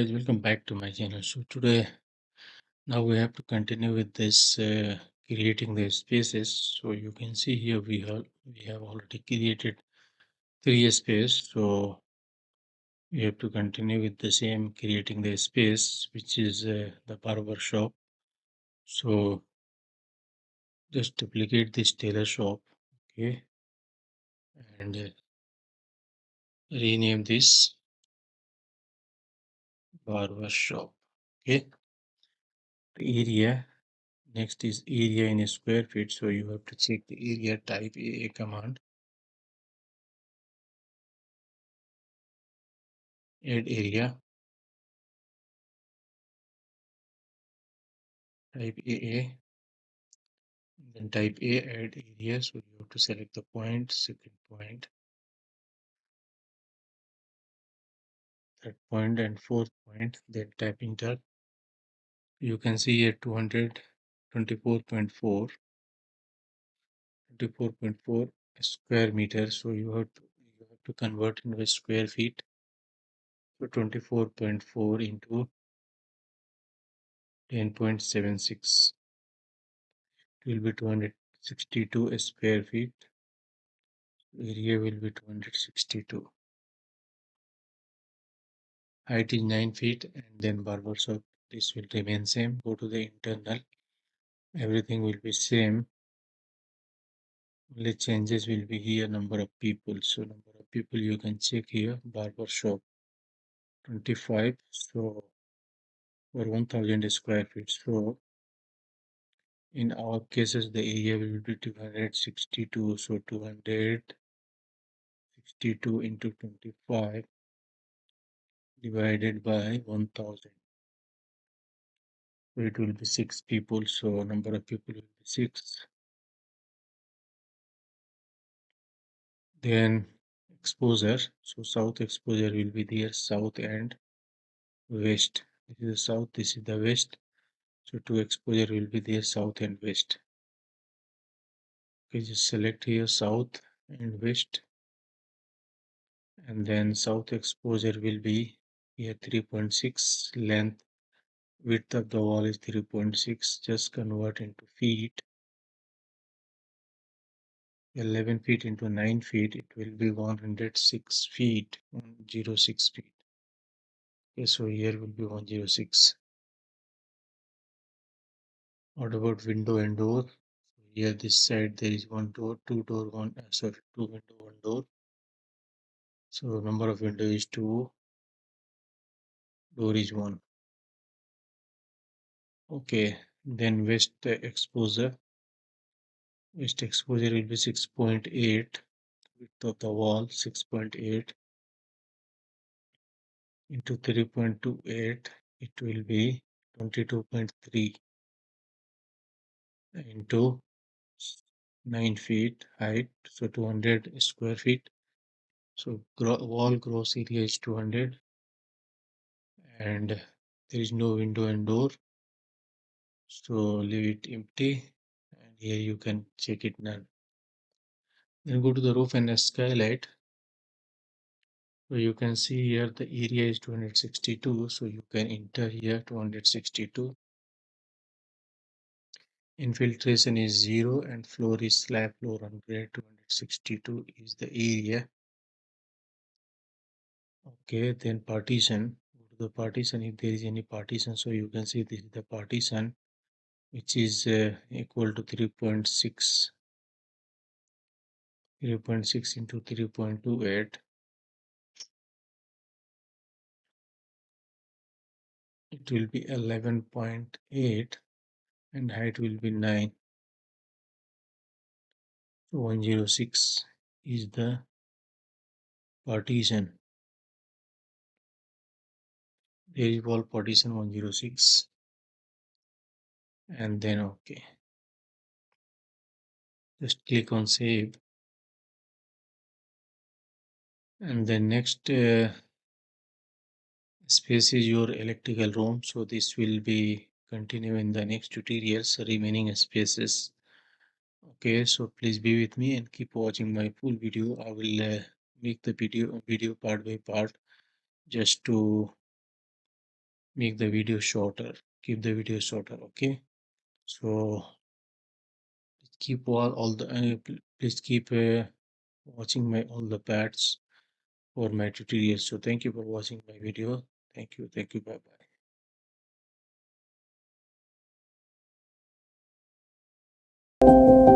guys, welcome back to my channel. So today, now we have to continue with this creating the spaces. So you can see here we have already created three space. So we have to continue with the same creating the space, which is the barber shop. So just duplicate this tailor shop, okay, and rename this barber shop, okay. Area. Next is area in square feet. So you have to check the area type AA command. Add area. Type AA. Then type A, add area. So you have to select the point, second point, third point, and fourth point. Then type enter. You can see here 224.4 square meter. So you have to convert into square feet. So 24.4 into 10.76. It will be 262 square feet. Area will be 262. Height is 9 feet, and then barber shop. This will remain same. Go to the internal. Everything will be same. Only changes will be here number of people. So number of people you can check here. Barber shop 25. So for 1000 square feet. So in our cases the area will be 262. So 262 into 25 divided by 1000. So it will be 6 people. So number of people will be 6. Then exposure. So south exposure will be there, south and west. This is the south, this is the west. So two exposure will be there, south and west. Okay, just select here south and west. And then south exposure will be here 3.6 length. Width of the wall is 3.6. Just convert into feet. 11 feet into 9 feet, it will be 106 feet, 106 feet. Okay, so here will be 106. What about window and door? Here this side there is one door, two window, one door. So number of window is 2, door is 1. Okay, then west exposure. West exposure will be 6.8. Width of the wall 6.8 into 3.28. It will be 22.3 into 9 feet height. So 200 square feet. So wall gross area is 200. And there is no window and door, so leave it empty, and here you can check it none. Then go to the roof and skylight. So you can see here the area is 262, so you can enter here 262. Infiltration is 0 and floor is slab floor on grade. 262 is the area. Okay, then partition. Go to the partition if there is any partition. So you can see this is the partition, which is equal to 3.6 into 3.28. It will be 11.8 and height will be 9. So 106 is the partition. There is wall partition 106. And then okay. Just click on save. And then next space is your electrical room. So this will be continue in the next tutorials, remaining spaces. Okay, so please be with me and keep watching my full video. I will make the video part by part just to make the video shorter, keep the video shorter. Okay, so keep all the please keep watching my all the pads for my tutorials. So thank you for watching my video. Thank you, bye bye.